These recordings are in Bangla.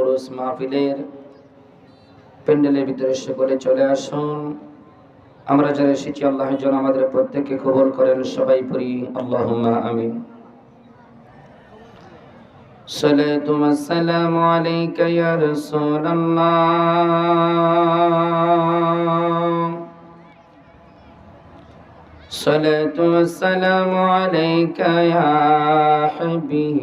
উরুস মাহফিলের প্যান্ডেলের ভিতরে সকলে চলে আসুন। আমরা যারা এসেছি আল্লাহ যেন আমাদের প্রত্যেককে কবুল করেন। সবাই পড়ি আল্লাহুম্মা আমিন। সালাতু ওয়াসসালামু আলাইকা ইয়া রাসূলুল্লাহ। সালাতু ওয়াসসালামু আলাইকা ইয়া হাবিবাল্লাহ।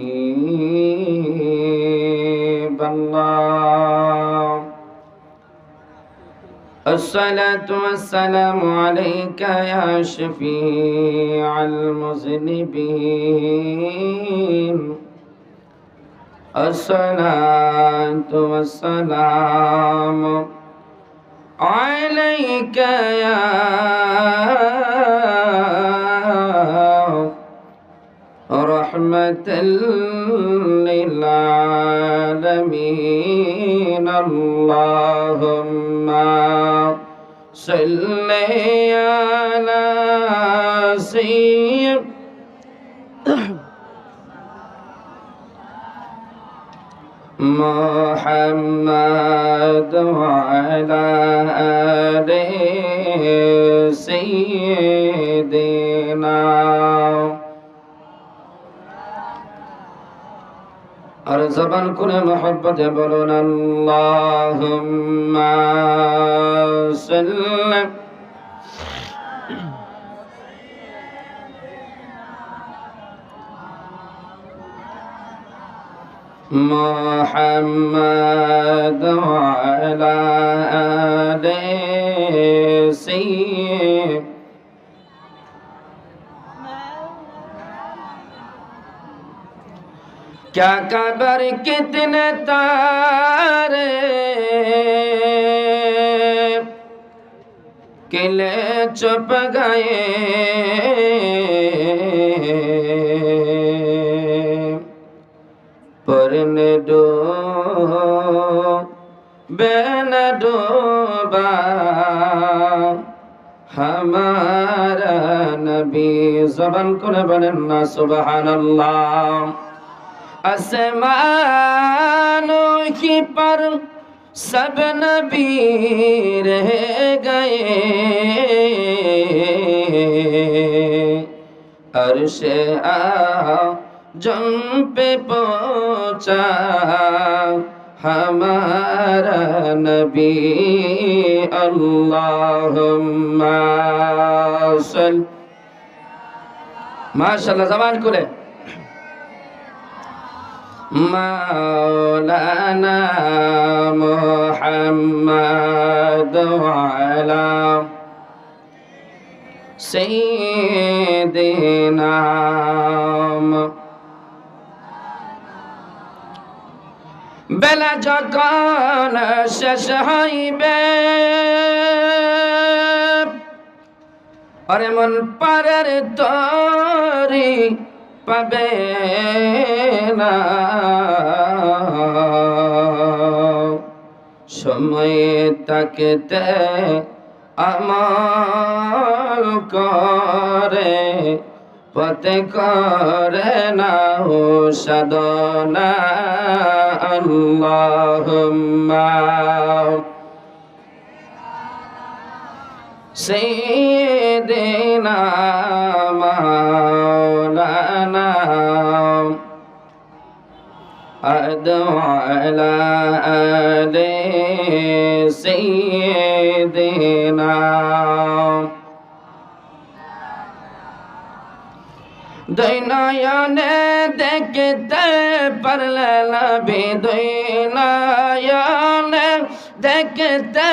الصلاة والسلام عليك يا شفيع المذنبين. الصلاة والسلام عليك يا رحمة للعالمين. اللهم صل على سيدنا محمد وعلى آل سيدنا আর জবান করে মহব্বতে বলুন আল্লাহুম্মা সাল্লি মুহাম্মাদ ওয়া আলা আলি সাইয়্যিদ। क्या कबर कितने तारे किले चुप गए, पर न डूबे न डूबा हमारा नबी। ज़बान করে বলেন না সুবহানাল্লাহ। आसमानों की पर सब नबी रह गए, अर्शे आज़म पे पहुंचा हमारा नबी। अल्लाहुम्मा सल्ल माशाअल्लाह। ज़बान खुले मौलाना मुहम्मद वाला सय्यिदना। বেলা যখন শেষ হইবে আরে মন পারের তরি পাবে না, সময়ে তাকতে আমল করে পথে করে না ও সাধনা। আল্লাহুম্মা সাইয়্যিদিনা মাওলানা وعلى آل سيدنا। দুই নয়নে দেখতে পারলে নবী, দুই নয়নে দেখতে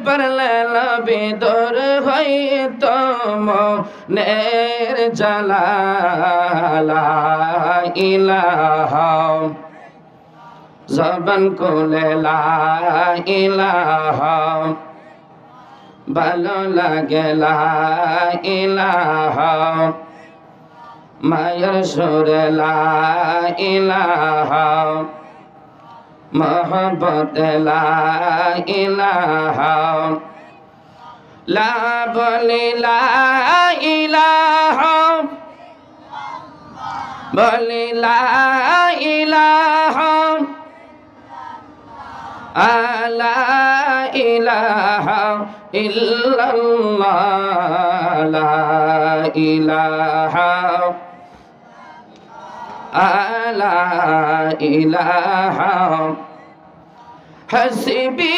পারলে নবী, দূর হইতো মনের জ্বালা। লা ইলাহা জবান খুলে লা ইলাহা, ভালো লাগে লা ইলাহা, মায়ের সুরে লা ইলাহা, মোহব্বত লা ইলাহা। লা বলি লা ইলাহা, বলি লা ইলাহা, আলা ইলাহা ইল্লাল্লাহ লা ইলাহা আলা ইলাহা হাসবি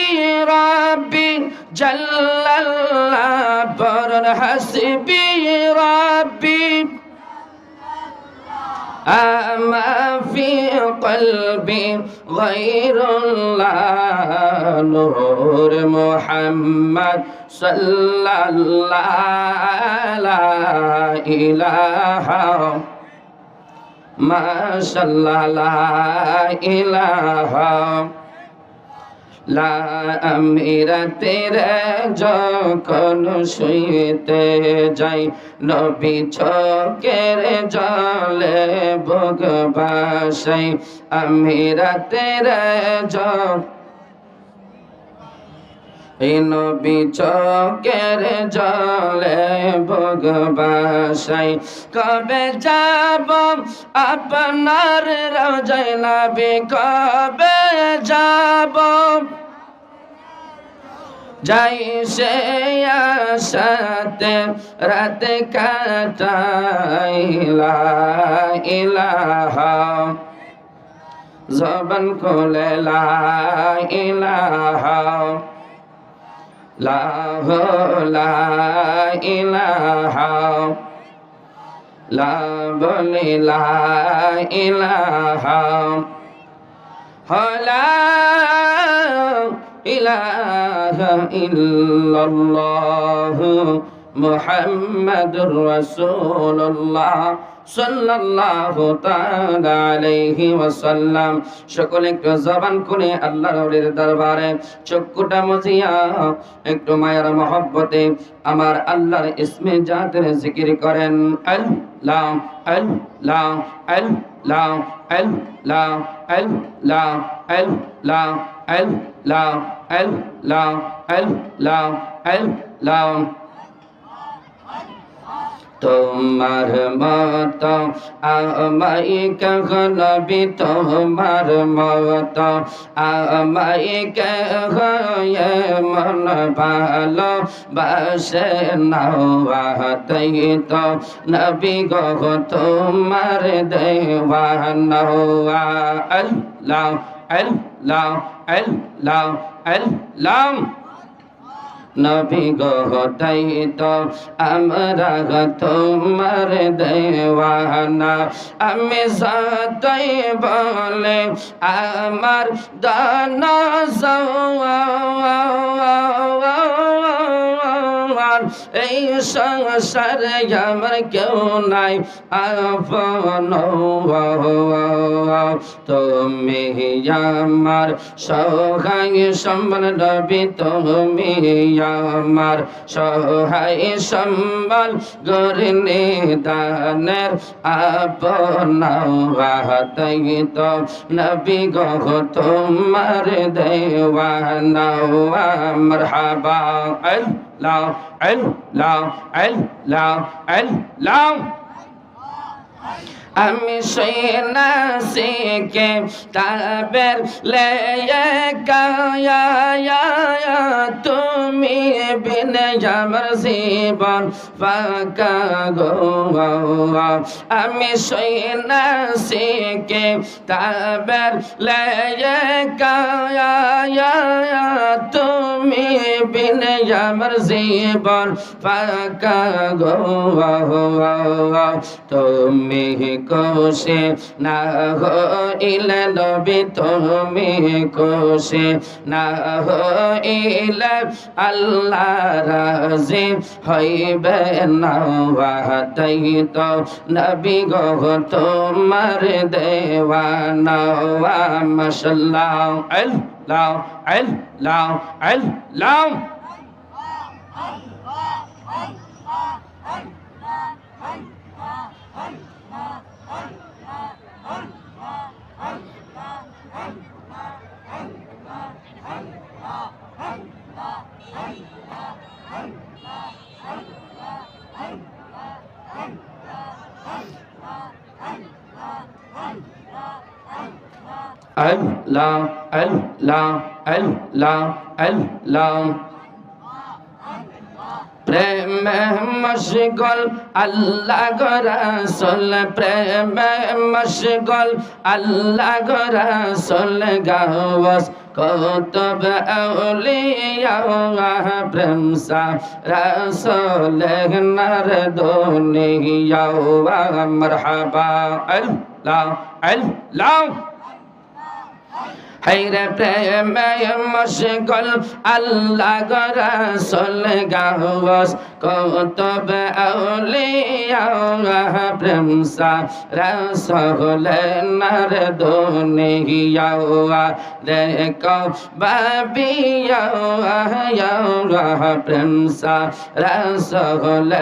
রাব্বি জাল্লাল্লাহ বরর হাসবি রাব্বি আমা ফি কলবি গায়রুল্লাহ নূর মুহাম্মদ সাল্লাল্লাহু লা ইলাহা মাশাআল্লাহ লা ইলাহা লা আমিরা তেরে যখন শুইতে যাই নবী চোখের জলে বুক ভাসাই আমিরা তেরে নবী চোখের জলে বুক ভাসাই কবে যাব আপনার রওজায় নবী কবে যাব যাই সে আশাতে রাত কাটাই লা ইলাহা জবান খুলে লা ইলাহা লা ইলাহা লা বলি লা ইলাহা লা ইলাহা ইল্লাল্লাহ মুহাম্মাদুর রাসূলুল্লাহ সাল্লাল্লাহু তাআলা আলাইহি ওয়াসাল্লাম। সকলে একটু জবান খুলে আল্লাহর ওলির দরবারে চক্ষুটা মুজিয়া একটু মায়ের মহব্বতে আমার আল্লাহর ইসমে জাতের জিকির করেন। আল্লাহ আল্লাহ আল্লাহ আল্লাহ আল্লাহ আল্লাহ আল্লাহ আল্লাহ আল্লাহ আল্লাহ তোমার মত আমায় কহ নবী তোমার মত আমায় কহ মন ভালো বাসে নাওয়াতেই তো নবী গো তোমার দেওয়ানা আল্লাহ আল্লাহ আল্লাহ আল্লাহ নবী গো তাই তো আমরা তোমার দেওয়ানা আমি সদাই বলে আমার দানা এই সংসারে আমার কেউ নাই আপন তুমি আমার সহায় সম্বল নবী তুমি আমার সহায় সম্বল গরিনে দানের আপন তাই তো নবী গো তোমার দেওয়ানা মারহাবা আল্লাহ আল্লাহ আল্লাহ আল্লাহ আমি সৈনা শিখে তাবের লেয়ে কায়া তুমি বিনে আমার জীবন ফাঁকা গো আমি সৈনা শিখে তাবের লেয়ে কায়া তুমি বিনে আমার জীবন ফাঁকা গো তুমি কোশে না হইলে নবী তুমি কোশে না হইলে আল্লাহ রাজি হইবে না তাই তো নবী গো তোমার দেওয়ানা মাশাআল্লাহ আল্লাহ আল্লাহ আল্লাহ আল্লাহ আল্লাহ আল্লাহ আল্লাহ প্রেমে মশগুল আল্লাহ গো রাসূল প্রেমে মশগুল আল্লাহ গো রাসূল গাওস কুতুব আউলিয়া প্রেম সা রাসূল নর দুনিয়া মারহাবা আল্লাহ আল্লাহ হায়রে প্রেমে মশগুল আল্লাহ গো রাসূল গাওস কুতুব আউলিয়া প্রেম সা রাসূল নর দুনিয়া দেখো বাবিয়া প্রেম সা রাসূল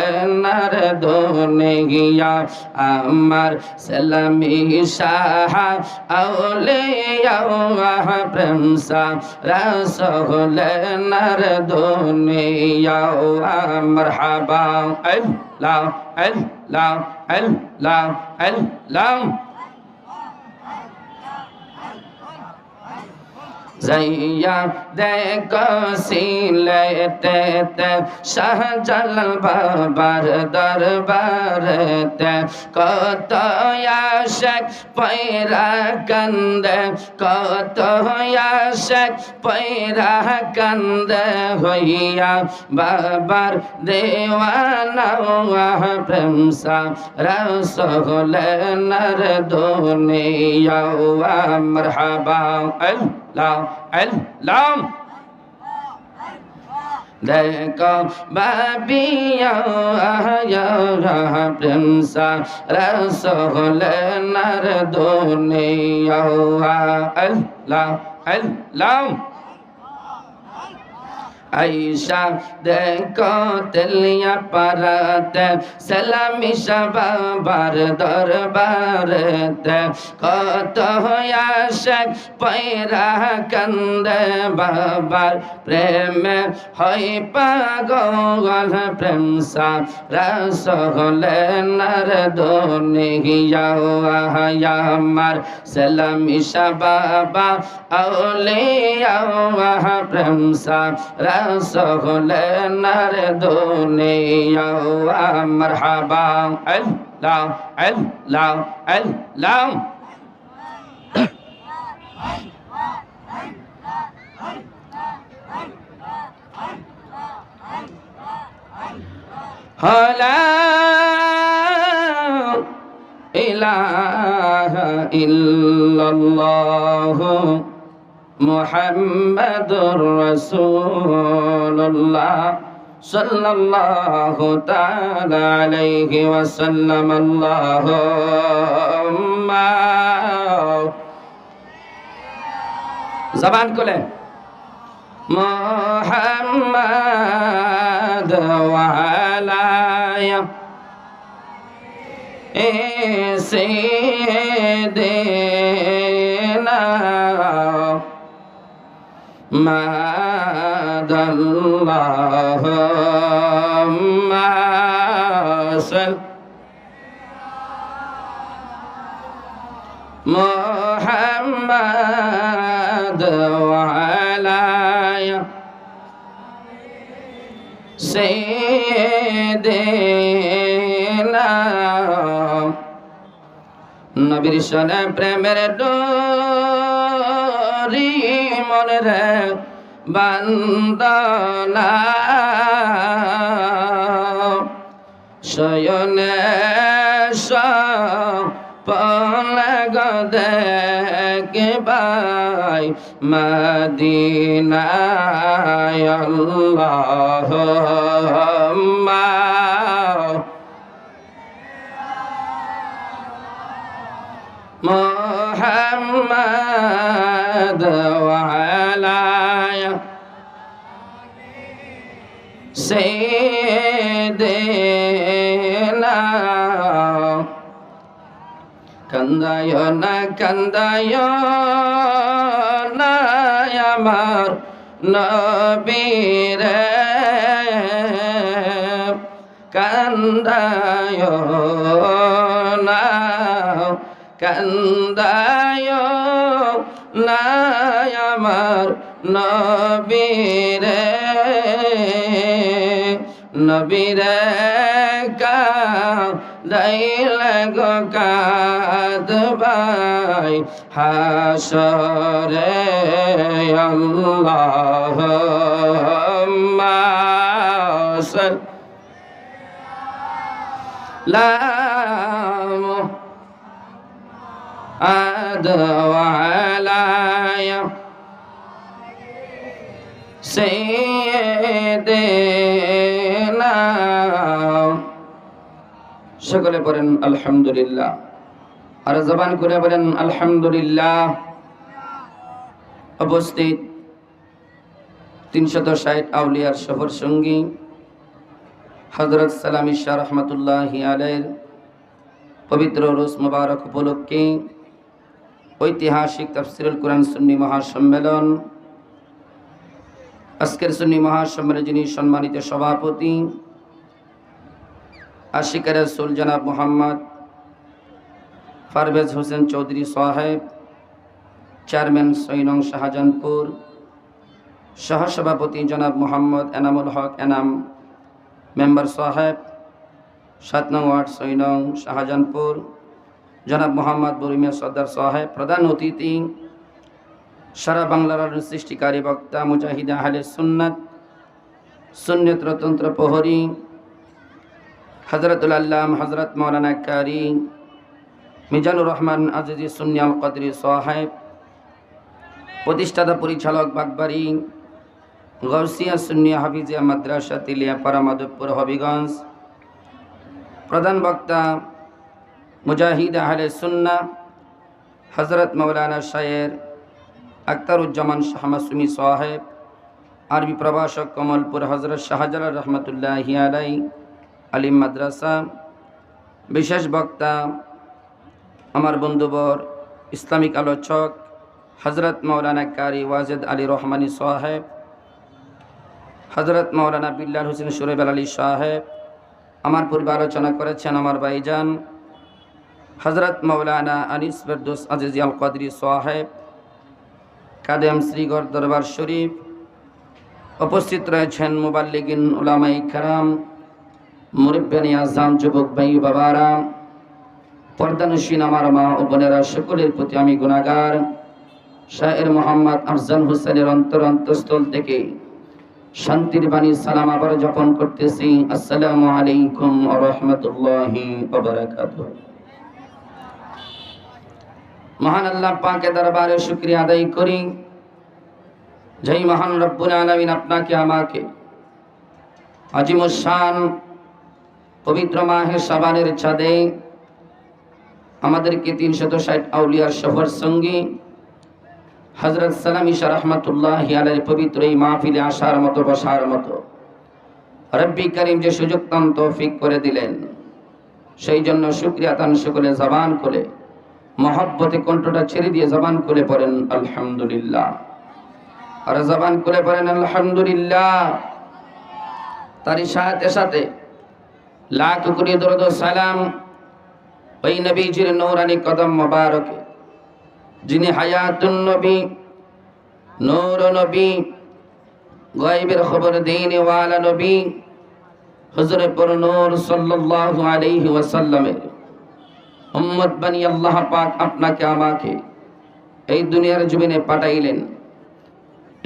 নর দুনিয়া আমার সালামি শাহ আউলিয়া প্রেম সা রাসূল নর দুনিয়া মারহাবা আল্লাহ আল্লাহ আল্লাহ আল্লাহ যাইয়া দেখো সিলেতে শাহজালাল বাবার দরবারেতে কত আশিক পয়রা কান্দে কত আশিক পয়রা কান্দে হইয়া বাবার দেওয়ানা প্রেম সা রাসূল নর দুনিয়া মারহাবা আল্লাহ আল্লাহ দেখো বাবিয়া প্রেম সা রাসূল নর দুনিয়া আল্লাহ আল্লাহ আয়েশা দেখো তেলিয়া পারাতে সালামি বাবার দরবারেতে কত আশিক পয়রা কান্দে বাবার প্রেমে হয় পাগল প্রেম সা রাসূল নর দুনিয়া আমার সালামি বাবা আউলিয়া প্রেম সা রাসূল নর দুনিয়া মারহাবা আল্লাহ আল্লাহ আল্লাহ লা ইলাহা ইল্লাল্লাহ মুহাম্মাদুর রাসূলুল্লাহ সাল্লাল্লাহু তাআলা আলাইহি ওয়াসাল্লাম আল্লাহুম্মা জবান খুলে মুহাম্মাদ ওয়া আলা সাইয়্যিদিনা Allahumma salli Muhammad wa ala sayyidina নবীর সনে প্রেমের ডোরি মনে রে বান্দনা শয়নে সপনে দেখবাই মদিনায় আল্লাহুম্মা মুহাম্মাদ ওয়া আলা সাইয়্যিদিনা কান্দায় না আমার নবীরে কান্দায় না আমার নবীরে নবীরে কাঁদাইলে গো কাঁদবাই হাসরে আল্লাহুম্মা সাল্লাল্লাহু আলাইহি সাইয়্যিদিনা সকলে পড়েন আলহামদুলিল্লাহ আর জবান করে বলেন আলহামদুলিল্লাহ। উপস্থিত 360 আউলিয়ার সফর সঙ্গী হযরত সালামী শাহ রহমাতুল্লাহি আলাইহির পবিত্র রোজ মুবারক উপলক্ষে ঐতিহাসিক তাফসীরুল কুরআন সুন্নি মহাসম্মেলন, আজকের সুন্নি মহাসম্মেলনে যিনি সম্মানিত সভাপতি আশিক রাসূল জনাব মোহাম্মদ পারভেজ হোসেন চৌধুরী সাহেব, চেয়ারম্যান 6 নং শাহজাহানপুর, সহসভাপতি জনাব মোহাম্মদ এনামুল হক এনাম মেম্বার সাহেব 7 নং ওয়ার্ড 6 নং শাহজাহানপুর, জনাব মোহাম্মদ বরিমিয়া সর্দার সাহেব, প্রধান অতিথি সারা বাংলার সৃষ্টিকারী বক্তা মুজাহিদ আহলে সুন্নাত সুন্নত তন্ত্র প্রহরী হযরতুল আল্লাম হযরত মাওলানা কারি মিজানুর রহমান আজিজি সুন্নি আল কদরি সাহেব, প্রতিষ্ঠাতা পরিচালক বাগবাড়ি গৌসিয়া সুন্নিয়া হাফিজিয়া মাদ্রাসা তিলিয়াপাড়া মাধবপুর হবিগঞ্জ, প্রধান বক্তা মুজাহিদ আহলে সুন্নাহ হযরত মাওলানা শায়ের আখতারুজ্জামান শাহ মাসুমি সাহেব, আরবি প্রভাষক কমলপুর হযরত শাহজালাল রহমতুল্লাহি আলাইহি আলিম মাদ্রাসা, বিশেষ বক্তা আমার বন্ধুবর ইসলামিক আলোচক হযরত মাওলানা কারি ওয়াজেদ আলী রহমানী সাহেব, হযরত মাওলানা বিল্লাল হোসেন সুরেব আলী সাহেব, আমার পূর্বে আলোচনা করেছেন আমার ভাইজান হযরত মাওলানা আনিস ফেরদৌস আজিজি আল কদরি সাহেব, কাদেম শ্রীগড় দরবার শরীফ। উপস্থিত রয়েছেন মুবাল্লিগিন উলামায়ে কেরাম, মুরব্বিয়ানে আযম, যুবক ভাই বাবারা, পর্দানশীন আমার মা ও বোনেরা, সকলের প্রতি আমি গুনাহগার শায়ের মোহাম্মদ আফজাল হোসেনের অন্তঃস্থল থেকে শান্তির বাণী সালাম আবার যাপন করতেছি। আসসালামু আলাইকুম ওয়া রাহমাতুল্লাহি ওয়া বারাকাতুহু। মহান আল্লাহ পাকের দরবারে শুকরিয়া আদায় করি, যেই মহান রব্বুল আলামিন আপনাকে আমাকে আজিমুস শান পবিত্র মাহে শাবানের চাঁদে আমাদেরকে 360 আউলিয়ার সফর সঙ্গী হযরত সালামী শাহ রহমাতুল্লাহি আলাইহির পবিত্র এই মাহফিলে আসার মতো, বসার মতো রব্বি করিম যে সুযোগ দান তৌফিক করে দিলেন, সেই জন্য শুকরিয়া তান সকলে জবান খুলে মহব্বতে কণ্ঠটা ছেড়ে দিয়ে জবান খুলে পড়েন আলহামদুলিল্লাহ। আর জবান খুলে পড়েন আলহামদুলিল্লাহ। তারই সাথে সাথে লাখ কোটি দরুদ ও সালাম ওই নবীজির নূরানি কদম মোবারকে, যিনি হায়াতুন নবী, নূর নবী, গায়বের খবর দেনে ওয়ালা নবী হুজুরে পর নূর সাল্লাল্লাহু আলাইহি ওয়াসাল্লামের উম্মত বানি আল্লাহ পাক আপনাকে আমাকে এই দুনিয়ার জমিনে পাঠাইলেন।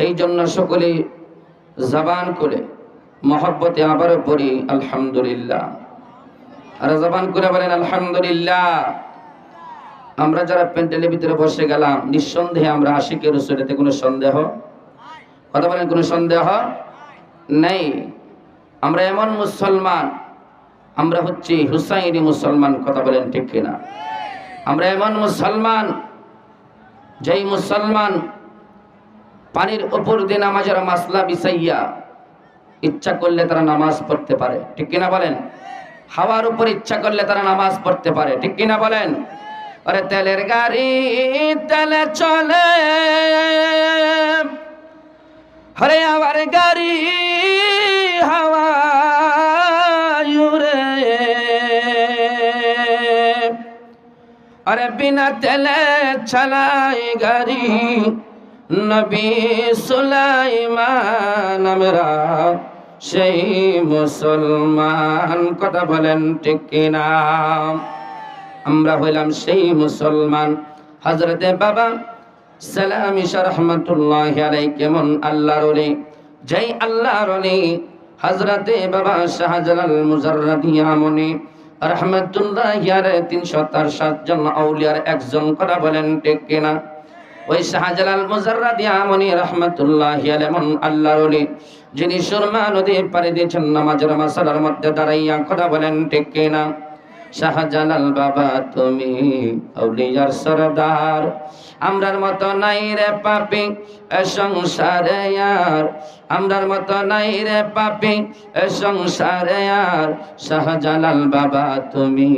এই জন্য সকলে জবান করে মহব্বতে আবারও পড়ি আলহামদুলিল্লাহ। আর জবান করে বলেন আলহামদুলিল্লাহ। আমরা যারা প্যান্ডেলের ভিতরে বসে গেলাম, নিঃসন্দেহে আমরা আশিকে রাসূলেতে কোনো সন্দেহ, কথা বলেন, কোনো সন্দেহ নেই। আমরা এমন মুসলমান, আমরা হচ্ছি হুসাইনি মুসলমান, কথা বলেন ঠিক কিনা? আমরা এমন মুসলমান, যেই মুসলমান পানির উপর দিয়ে নামাজের মাসলা বিছাইয়া ইচ্ছা করলে তারা নামাজ পড়তে পারে, ঠিক কিনা বলেন? হাওয়ার উপর ইচ্ছা করলে তারা নামাজ পড়তে পারে, ঠিক কিনা বলেন? আরে তেলের গাড়ি তেলে চলে, আরে আমার গাড়ি হাওয়া উড়ে, আরে বিনা তেলে চালাই গাড়ি নবী সুলাইমান আমরা সেই মুসলমান, কথা বলেন ঠিক কিনা? আমরা হইলাম সেই মুসলমান। হযরতে বাবা সালাম ঈসা রাহমাতুল্লাহি আলাইহি কেমন আল্লাহর ওলি, যেই আল্লাহর ওলি হযরতে বাবা শাহজালাল মুজাররাদি আমনি রাহমাতুল্লাহি আলাইহি 367 জন আউলিয়ার একজন, কথা বলেন ঠিক কিনা? ওই শাহজালাল মুজাররাদি আমনি রাহমাতুল্লাহি আলাইহি এমন আল্লাহর ওলি যিনি সুরমা নদী পাড়ি দিয়েছেন নামাজের মাসালার মধ্যে দাঁড়াইয়া, কথা বলেন ঠিক কিনা? শাহজালাল বাবা তুমি আউলিয়ার সরদার, আমরার মতো নাই রে পাপী এ সংসারে আর, আমরার মতো নাই রে পাপী এ সংসারে আর, শাহজালাল বাবা তুমি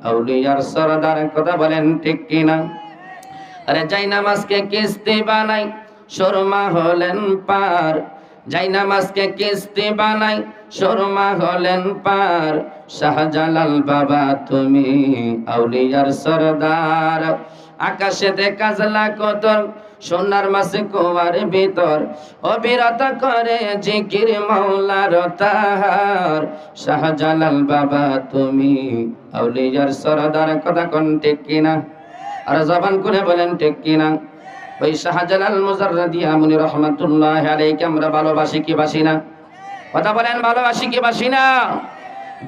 আউলিয়ার সরদার, কথা বলেন ঠিক কিনা? আরে যাই নামাজকে কিস্তি বানাই সুরমা হলেন পার, যাই নামাজকে কিস্তি বানাই সুরমা হলেন পার, শাহজালাল বাবা তুমি আউলিয়ার সরদার। আকাশেতে কাজলা কতর সোনার মাসে কুয়ার ভিতর, অবিরত করে জিকির মাওলার তাহার, শাহজালাল বাবা তুমি আউলিয়ার সরদার, কথা কোন ঠিক কিনা? আর জবান করে বলেন ঠিক কিনা? ওই শাহজালাল মুজাররাদি আমনি রাহমাতুল্লাহি আলাইহি আমরা ভালোবাসি কি বাসি না? কথা বলেন, ভালোবাসি কি বাসি না?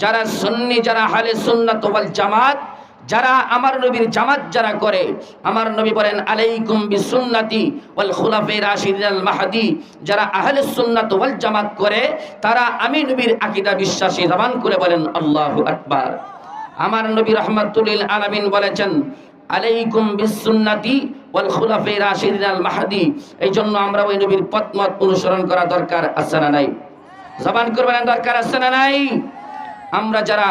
যারা সুন্নি, যারা আহলে সুন্নাত ওয়াল জামাত, যারা আমার নবীর জামাত যারা করে, আমার নবী বলেন আলাইকুম বিসুন্নতি ওয়াল খুলাফায়ে রাশিদিন আল মাহদি, যারা আহলে সুন্নাত ওয়াল জামাত করে তারা আমি নবীর আকীদা বিশ্বাসী। জবান করে বলেন আল্লাহু আকবার। আমার নবী রাহমাতুল লিল আলামিন বলেছেন আলাইকুম বিসুন্নতি ওয়াল খুলাফায়ে রাশিদিন আল মাহদি। এই জন্য আমরা ওই নবীর পথমত অনুসরণ করা দরকার আছে না নাই? জবান করে বলেন দরকার আছে না নাই? আমরা যারা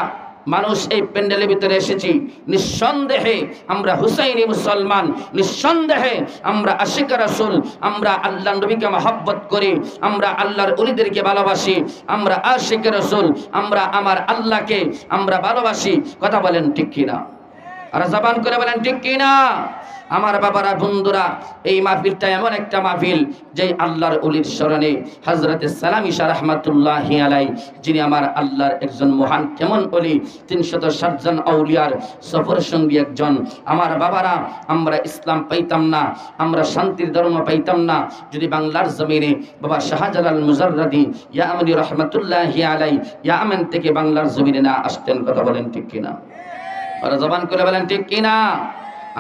মানুষ এই প্যান্ডেলের ভিতরে এসেছি, নিঃসন্দেহে আমরা হুসাইনি মুসলমান, নিঃসন্দেহে আমরা আশিক রাসূল, আমরা আল্লাহর নবীকে মহব্বত করি, আমরা আল্লাহর ওলিদেরকে ভালোবাসি, আমরা আশিক রাসূল, আমরা আমার আল্লাহকে আমরা ভালোবাসি। কথা বলেন ঠিক কিনা? আর জবান করে বলেন ঠিক কিনা? আমার বাবারা, বন্ধুরা, এই মাহফিলটা এমন একটা মাহফিল যে আল্লাহর ওলির স্মরণে হযরতে সালাম ঈসা রাহমাতুল্লাহি আলাইহি, যিনি আমার আল্লাহর একজন মহান কেমন ওলি, 360 জন আউলিয়ার সফর সঙ্গী একজন। আমার বাবারা, আমরা ইসলাম পাইতাম না, আমরা শান্তির ধর্ম পাইতাম না যদি বাংলার জমিনে বাবা শাহজালাল মুজাররাদি ইয়ামানি রাহমাতুল্লাহি আলাইহি ইয়ামান থেকে বাংলার জমিনে না আসতেন। কথা বলেন ঠিক কিনা? আর জবান করে বলেন ঠিক কিনা?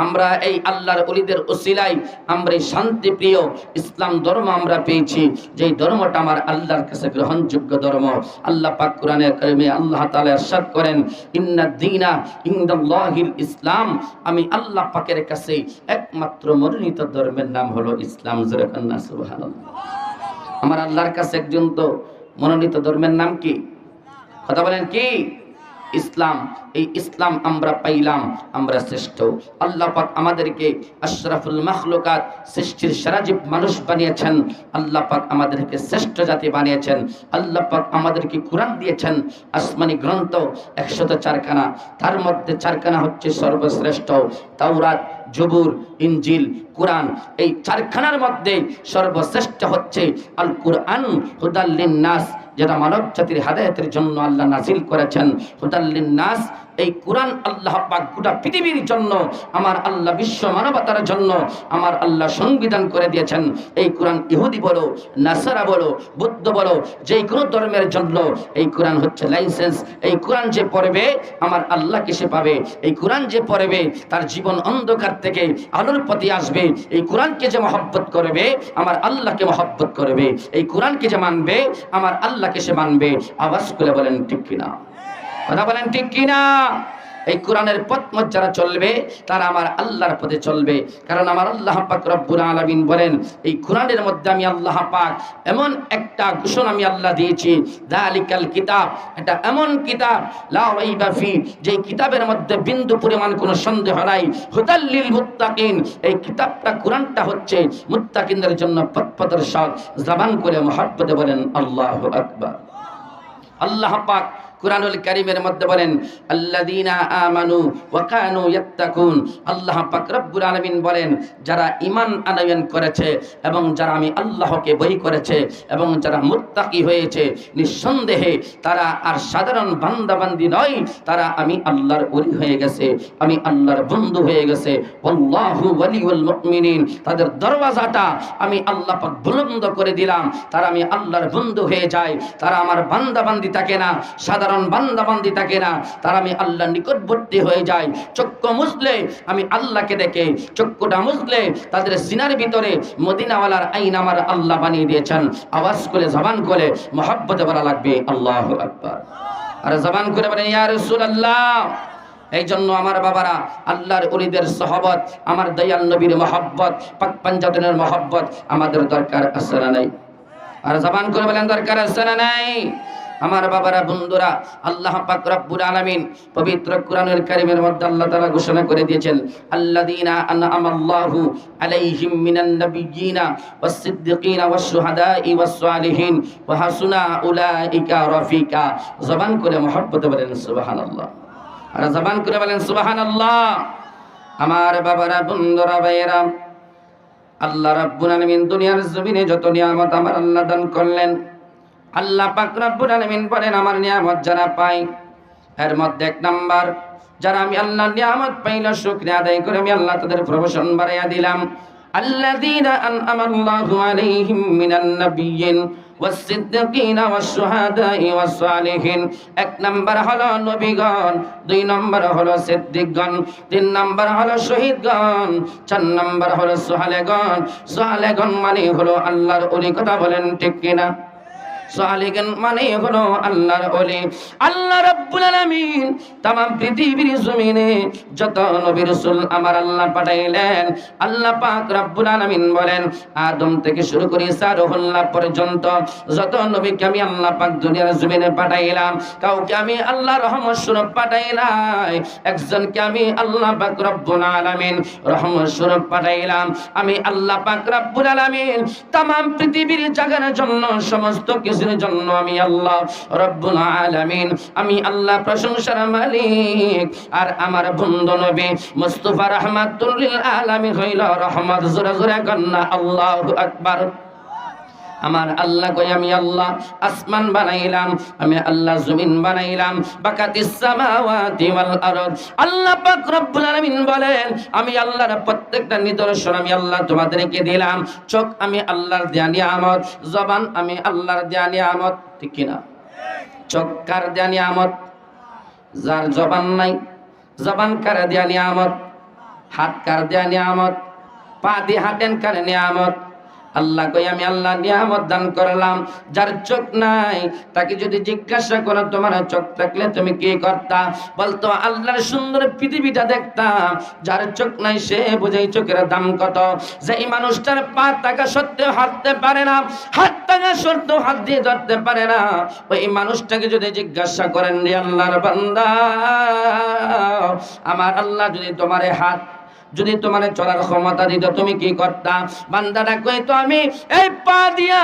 আমরা এই আল্লাহর ওলিদের ওসিলায় আমরা এই শান্তিপ্রিয় ইসলাম ধর্ম আমরা পেয়েছি, যেই ধর্মটা আমার আল্লাহর কাছে গ্রহণযোগ্য ধর্ম। আল্লাহ পাক কোরআনে কারিমে আল্লাহ তাআলা ইরশাদ করেন ইন্নাদ-দীনা ইনদাল্লাহিল ইসলাম, আমি আল্লাহ পাকের কাছে একমাত্র মনোনীত ধর্মের নাম হলো ইসলাম। জোরে বলেন সুবহানাল্লাহ। আমার আল্লাহর কাছে একজন তো মনোনীত ধর্মের নাম কি? কথা বলেন কি? ইসলাম। এই ইসলাম আমরা পাইলাম, আমরা শ্রেষ্ঠ। আল্লাহ পাক আমাদেরকে আশরাফুল মাখলুকাত, সৃষ্টির সারাজীব মানুষ বানিয়েছেন। আল্লাহ পাক আমাদেরকে শ্রেষ্ঠ জাতি বানিয়েছেন। আল্লাহ পাক আমাদেরকে কোরআন দিয়েছেন, আসমানি গ্রন্থ 104 খানা, তার মধ্যে 4 খানা হচ্ছে সর্বশ্রেষ্ঠ, তাওরাত, জবুর, ইনজিল, কোরআন। এই 4 খানার মধ্যে সর্বশ্রেষ্ঠ হচ্ছে আল কোরআন হুদাল লিন-নাস, যেটা মানব জাতির হেদায়েতের জন্য আল্লাহ নাযিল করেছেন। হুদাল লিন-নাস, এই কোরআন আল্লাহ পাক গোটা পৃথিবীর জন্য, আমার আল্লাহ বিশ্ব মানবতার জন্য আমার আল্লাহ সংবিধান করে দিয়েছেন। এই কোরআন ইহুদি বলো, নাসারা বলো, বৌদ্ধ বলো, যে কোনো ধর্মের জন্য এই কোরআন হচ্ছে লাইসেন্স। এই কোরআন যে পড়বে আমার আল্লাহকে সে পাবে। এই কোরআন যে পড়বে তার জীবন অন্ধকার থেকে আলোর পথে আসবে। এই কোরআনকে যে মহব্বত করবে আমার আল্লাহকে মহব্বত করবে। এই কোরআনকে যে মানবে আমার আল্লাহকে সে মানবে। আওয়াজ করে বলেন ঠিক কিনা? কথা বলেন ঠিক কিনা? এই কোরআনের পথ যারা চলবে তারা আমার আল্লাহর পথে চলবে। কারণ আমার আল্লাহ পাক রব্বুল আলামিন বলেন, এই কোরআনের মধ্যে আমি আল্লাহ পাক এমন একটা ঘোষণা আমি আল্লাহ দিয়েছি, যালিকাল কিতাব, এটা এমন কিতাব লা রাইবা ফি, যে কিতাবের মধ্যে বিন্দু পরিমাণ কোনো সন্দেহ নাই, হুদাল লিল মুত্তাকিন, এই কিতাবটা কোরআনটা হচ্ছে মুত্তাকিনদের জন্য পথ প্রদর্শক। জবান করে মুহাব্বতে বলেন আল্লাহু আকবার। আল্লাহ পাক কুরআনুল কারীমের মধ্যে বলেন আল্লাযীনা আমানু ওয়া কানু ইয়াত্তাকুন। আল্লাহ পাক রব্বুল আলামিন বলেন যারা ঈমান আনয়ন করেছে এবং যারা আমি আল্লাহকে ভয় করেছে এবং যারা মুত্তাকি হয়েছে, নিঃসন্দেহে তারা আর সাধারণ বান্দা-বান্দি নয়, তারা আমি আল্লাহর ওলি হয়ে গেছে, আমি আল্লাহর বন্ধু হয়ে গেছে। আল্লাহু ওয়ালিউল মুমিনিন, তাদের দরওয়াজাটা আমি আল্লাহ পাক বুলন্দ করে দিলাম, তারা আমি আল্লাহর বন্ধু হয়ে যায়, তারা আমার বান্দা-বান্দি থাকে না, সাধারণ বান্দা-বান্দি থাকে না, তারা আমি আল্লাহর নিকটবর্তী হয়ে যায়। চক্ষু মুছলে আমি আল্লাহকে দেখে, চক্ষুটা মুছলে তাদের সিনার ভিতরে মদিনাওয়ালার আইন আমার আল্লাহ বানিয়ে দিয়েছেন। আওয়াজ করে জবান করে মহব্বতে বলা লাগবে আল্লাহু আকবার, আর জবান করে বলেন ইয়া রাসূলুল্লাহ। এই জন্য আমার বাবারা, আল্লাহর ওলিদের সহবত, আমার দয়াল নবীর মহব্বত, পাক পাঞ্জাতনের মহব্বত আমাদের দরকার আছে না নাই? আর জবান করে বলেন দরকার আছে না নাই? আমার বাবারা, বন্ধুরা, আল্লাহ পাক রব্বুল আলামিন পবিত্র কুরআনুল কারীমের মধ্যে আল্লাহ তাআলা ঘোষণা করে দিয়েছেন আল্লাযীনা আনআমাল্লাহু আলাইহিম মিনান নাবিয়্যিনা ওয়াস সিদ্দিকিনা ওয়াশ শুহাদাই ওয়াস সালিহিন ওয়া হাসুনা উলাইকা রাফিকা। জবান করে মহব্বতে বলেন সুবহানাল্লাহ, আর জবান করে বলেন সুবহানাল্লাহ। আমার বাবারা, বন্ধুরা, ভাইয়েরা, আল্লাহ রাব্বুল আলামিন দুনিয়ার জমিনে যত নিয়ামত আমার আল্লাহ দান করলেন, আল্লাহ পাক রব্বুল আলামিন বলেন আমার নিয়ামত যারা পায়, এর মধ্যে এক নাম্বার, যারা আমি আল্লাহর নিয়ামত পাইল শুকরিয়া আদায় করে আমি আল্লাহ তাদের প্রমোশন বাড়াইয়া দিলাম। আল্লাযীনা আনআমাল্লাহু আলাইহিম মিনান নাবিয়্যিন ওয়াস সিদ্দিকিনা ওয়াস শুহাদাই ওয়াস সালিহিন। এক নাম্বার হলো নবীগণ, দুই নাম্বার হলো সিদ্দিকগণ, তিন নাম্বার হলো শহীদগণ, চার নাম্বার হলো সালেহগণ। সালেহগণ মানে হলো আল্লাহর ওলি। কথা বলেন ঠিক কিনা? সালেহগণ মানে হলো আল্লাহর ওলি। আল্লাহ রাব্বুল আলামিন तमाम পৃথিবীর জমিনে যত নবী রাসূল আমার আল্লাহ পাঠাইলেন, আল্লাহ পাক রব্বুল আলামিন বলেন আদম থেকে শুরু করে ঈসা রুহুল্লাহ পর্যন্ত যত নবীকে আমি আল্লাহ পাক দুনিয়ার জমিনে পাঠাইলাম, কাউকে আমি আল্লাহ রহমত স্বরূপ পাঠাই নাই, একজনকে আমি আল্লাহ পাক রব্বুল আলামিন রহমত স্বরূপ পাঠাইলাম। আমি আল্লাহ পাক রব্বুল আলামিন तमाम পৃথিবীর জাগার জন্য, সমস্ত কিছুর জন্য আমি আল্লাহ রব্বুল আলামিন, আমি আল্লাহ প্রশংসার মালিক। আর আমার বন্ধু নবী মুস্তাফা রাহমাতুল লিল আলামিন হইল রহমত। জোরে জোরে কন্না আল্লাহু আকবার। আমার আল্লাহ কই আমি আল্লাহ আসমান বানাইলাম, আমি আল্লাহ জমিন বানাইলাম, বাকাতিস সামাওয়াতি ওয়াল আরদ। আল্লাহ পাক রব্বুল আলামিন বলেন আমি আল্লাহর প্রত্যেকটা নিদর্শন আমি আল্লাহ তোমাদেরকে দিলাম। চোখ আমি আল্লাহর দেয়া নিয়ামত, জবান আমি আল্লাহর দেয়া নিয়ামত, ঠিক কি না? চোখ কার দেয়া নিয়ামত? যার জবান নাই, জবান কার দেয়া নিয়ামত? হাত কার দেয়া নিয়ামত? পা দিয়ে হাঁটেন কার নিয়ামত? আল্লাহ কই আমি আল্লাহ নিয়ামত দান করলাম। যার চোখ নাই তাকে যদি জিজ্ঞাসা করো তোমার চোখ থাকলে তুমি কি করতা, বলতো আল্লাহর সুন্দর পৃথিবীটা দেখতাম। যার চোখ নাই সে বুঝাই চোখের দাম কত। যেই মানুষটার পা থাকা সত্ত্বেও হাঁটতে পারে না, হাত থাকা সত্ত্বেও হাত দিয়ে ধরতে পারে না, ওই মানুষটাকে যদি জিজ্ঞাসা করেন রে আল্লাহর বান্দা, আমার আল্লাহ যদি তোমার হাত, যদি তোমার চলার ক্ষমতা দিত তুমি কি করতা? বান্দাটা কই তো আমি এই পা দিয়া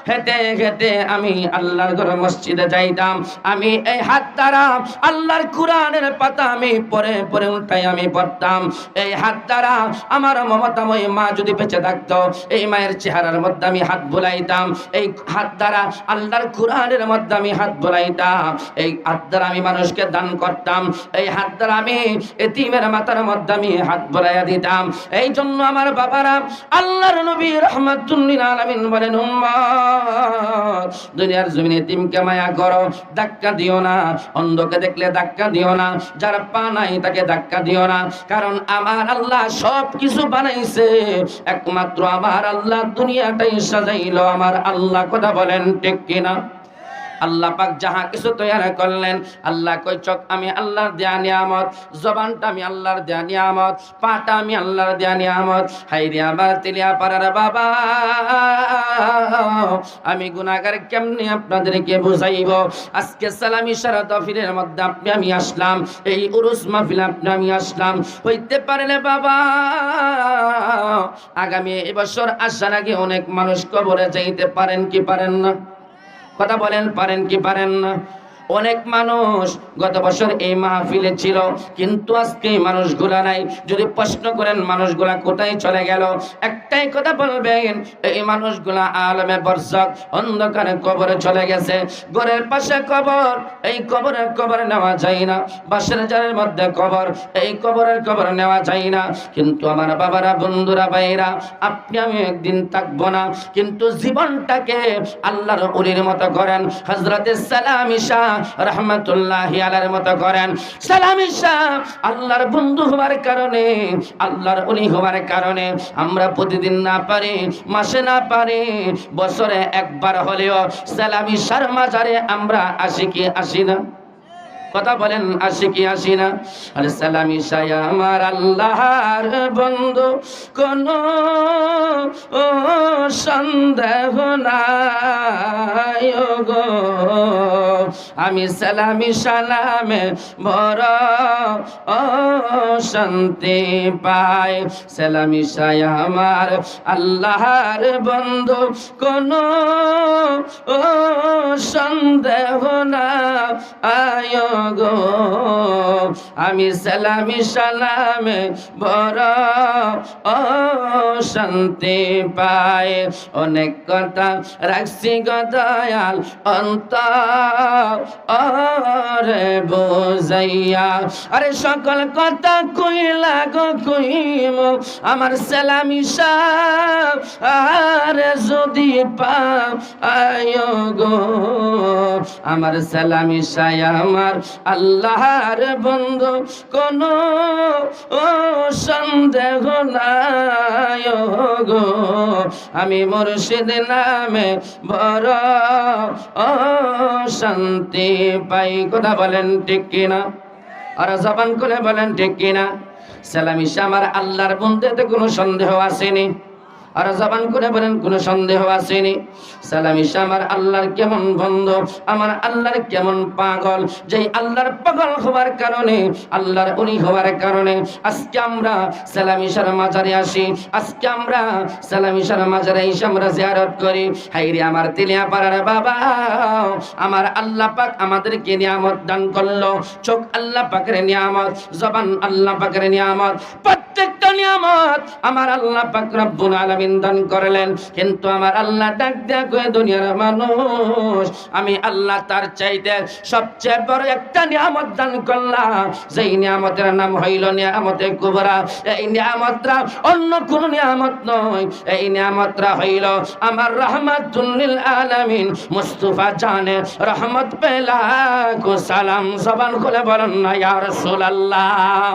হেঁটে হেঁটে আমি আল্লাহর ঘর মসজিদে যাইতাম, আমি এই হাত দ্বারা আল্লাহর কুরআনের পাতা আমি পড়ে পড়ে উল্টাই আমি পড়তাম, এই হাত দ্বারা আমার মমতাময়ী মা যদি বেঁচে থাকতো এই মায়ের চেহারার মধ্যে আমি হাত বুলাইতাম, এই হাত দ্বারা আল্লাহর কুরআনের মধ্যে আমি হাত বুলাইতাম, এই হাত দ্বারা আমি মানুষকে দান করতাম, এই হাত দ্বারা আমি এতিমের মাথার মধ্যে আমি হাত বুলাইয়া দিতাম। এই জন্য আমার বাবারা, আল্লাহর নবী রাহমাতুল লিল আলামিন বলেন উম্মত দুনিয়ার জমিনে এতিমকে মায়া করো, ধাক্কা দিও না, অন্ধকে দেখলে ধাক্কা দিও না, যার পা নাই তাকে ধাক্কা দিও না, কারণ আমার আল্লাহ সব কিছু বানাইছে, একমাত্র আমার আল্লাহ দুনিয়াটাই সাজাইলো আমার আল্লাহ। কথা বলেন ঠিক কিনা? আল্লাহ পাক যাহা কিছু তৈরি করলেন, আল্লাহ কই চোখ আমি আল্লাহর দেয়া নিয়ামত, জবানটা আমি আল্লাহর দেয়া নিয়ামত, পাটা আমি আল্লাহর দেয়া নিয়ামত। হাইরে আমার তেলিয়া পাড়ার বাবা, আমি গুনাহগার কেমনে আপনাদেরকে বুঝাইব? আজকে সালামি ইশারা তফিলের মধ্যে আপনি আমি আসলাম, এই উরুস মাহফিল আপনি আমি আসলাম, হইতে পারলে বাবা আগামী এবছর আসার আগে অনেক মানুষ কবরে যাইতে পারেন কি পারেন না? কথা বলেন পারেন কি পারেন না? অনেক মানুষ গত বছর এই মাহফিলে ছিল, কিন্তু আজকে এই মানুষগুলা নাই। যদি প্রশ্ন করেন মানুষগুলা কোথায় চলে গেল, একটাই কথা বলবেন, এই মানুষগুলা আলমে বরজখ অন্ধকারে কবরে চলে গেছে। ঘরের পাশে কবর, এই কবরের কবর নেওয়া যায় না। বাসের জারের মধ্যে কবর, এই কবরের কবর নেওয়া যায় না। কিন্তু আমার বাবারা, বন্ধুরা, ভাইরা, আপনি আমি একদিন থাকবো না, কিন্তু জীবনটাকে আল্লাহর ওলির মতো করেন। হযরতে সালামী শাহ রাহমাতুল্লাহি আলাইহির মতো করেন। সালামী শাহ আল্লাহর বন্ধু হওয়ার কারণে, আল্লাহর ওলি হওয়ার কারণে আমরা প্রতিদিন না পারি, মাসে না পারি, বছরে একবার হলেও সালামী শাহর মাজারে আমরা আসি কি আসি না? কথা বলেন, আসি কি আসি না? আর সালামী শাহ আমার আল্লাহর বন্ধু, কোনো সন্দেহ নাই গো। আমি সালামী সালামে বড় শান্তি পাই। সালামী শাহ আমার আল্লাহর বন্ধু, কোনো সন্দেহ নাই গো। আমি সালামী সালামে বড় শান্তি পাই। অনেক কথা রাখছি গো দয়াল অন্তরে বুঝাইয়া, আরে সকল কথা কইলা গো কইম আমার সালামী শাহ আরে যদি পাই গো। আমার সালামী শাহ আমার আল্লাহর বন্ধু, কোনো সন্দেহ নাই গো। আমি মুর্শিদ নামে বড় শান্তি পাই। কথা বলেন ঠিক কিনা? আর জবান করে বলেন ঠিক কিনা? সালামী শাহ আমার আল্লাহর বন্ধু, এতে কোনো সন্দেহ আসেনি। আর জবান করে বলেন, কোনো সন্দেহ আসেনি। সালামী শাহ আমার আল্লাহর কেমন বন্ধু, আমার আল্লাহর কেমন পাগল, যেই আল্লাহর পাগল হওয়ার কারণে, আল্লাহর উনি হওয়ার কারণে আজকে আমরা সালামী শাহর মাজারে আসি, আজকে আমরা সালামী শাহর মাজারে এসে আমরা জিয়ারত করি। হাইরে আমার তেলিয়াপাড়ার বাবা, আমার আল্লাহ পাক আমাদেরকে নিয়ামত দান করলো। চোখ আল্লাহ পাকের নিয়ামত, জবান আল্লাহ পাকের নিয়ামত, প্রত্যেকটা নিয়ামত আমার আল্লাহ পাক রব্বুল আলামিন দান করলেন। কিন্তু আমার আল্লাহ ডাক দেয়া কয়ে, দুনিয়ার মানুষ, আমি আল্লাহ তার চাইতে সবচেয়ে বড় একটা নিয়ামত দান করলাম, যেই নিয়ামতের নাম হইল নিয়ামতে কুবরা। এই নিয়ামতটা অন্য কোন নিয়ামত নয়, এই নিয়ামতটা হইল আমার রাহমাতুল লিল আলামিন মুস্তাফা জানে রহমত পেলা কো সালাম। জবান খুলে বলেন না ইয়া রাসূলুল্লাহ,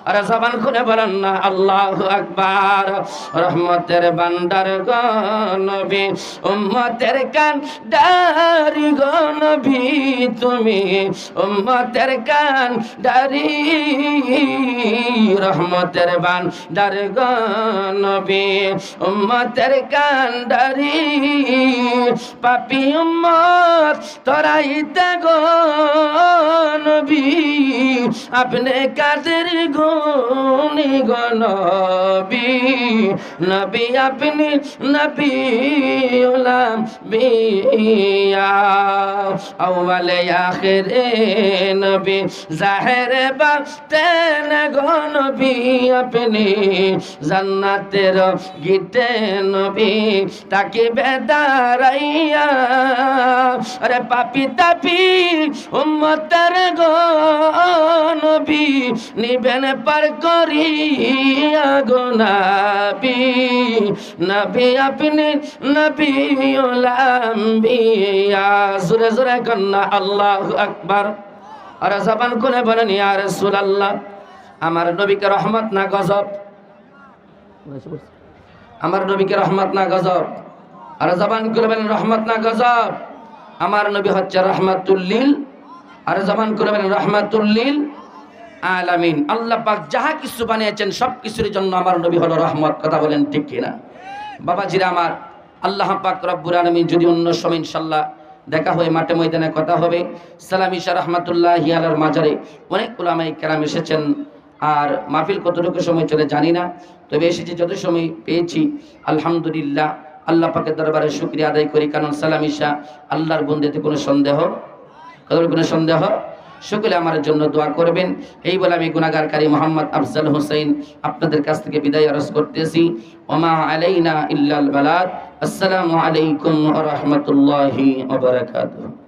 আর জবান খুলে বলেন না আল্লাহু আকবার। রহমতের ভান্ডার গো নবী, উম্মতের কান্ডারি গো নবী, তুমি উম্মতের কান্ডারি। রহমতের ভান্ডার গো নবী, উম্মতের কান্ডারি। পাপী উম্মত তরাইতে গো নবী, আপনি কাদের গুনি গো নবী, নবী আপনি নবী উলাম বিয়া। আউয়ালে আখিরে নবী, জাহেরে বাতেন গো নবী, আপনি জান্নাতের গীতে নবী, তাকে বেদারাইয়া। আরে পাপি তাপি উম্মতের গো নবী, নিবেন পার করিয়া গো নবী, নবী আপনি নবী উলাম বিয়া। জোরে জোরে কন্না আল্লাহু আকবার। আর জবান খুলে বলেন ইয়া রাসূলুল্লাহ। আমার নবীকে রহমত না গজব? আমার নবীকে রহমত না গজব? আর জবান খুলে বলেন রহমত না গজব? আমার নবী হচ্ছে রহমাতুল লিল, আর জবান খুলে বলেন রহমাতুল লিল আলামিন। আল্লাহ পাক যাহা কিছু বানিয়েছেন সব কিছুর জন্য আমার নবী হলো রহমত। কথা বলেন ঠিক কিনা? বাবাজিরা আমার, আল্লাহ পাক রব্বুল আলামিন যদি অন্য সময় ইনশাআল্লাহ দেখা হয় মাঠে ময়দানে কথা হবে। সালামী শাহ রাহমাতুল্লাহি আলাইহির মাজারে অনেক উলামায়ে কেরাম এসেছেন। আর মাহফিল কতটুকু সময় চলে জানি না, তবে এসেছি যত সময় পেয়েছি আলহামদুলিল্লাহ। আল্লাহ পাকের দরবারে শুকরিয়া আদায় করি, কারণ সালামী শাহ আল্লাহর বন্দেতে কোনো সন্দেহ কারোর কোনো সন্দেহ? সকলে আমার জন্য দোয়া করবেন। এই বলে আমি গুনাহগারকারী মোহাম্মদ আফজাল হোসেন আপনাদের কাছ থেকে বিদায় আরজ করতেছি। ওমা আলাইনা ইল্লাল বালাগ। আসসালামু আলাইকুম ওয়া রাহমাতুল্লাহি ওয়া বারাকাতুহু।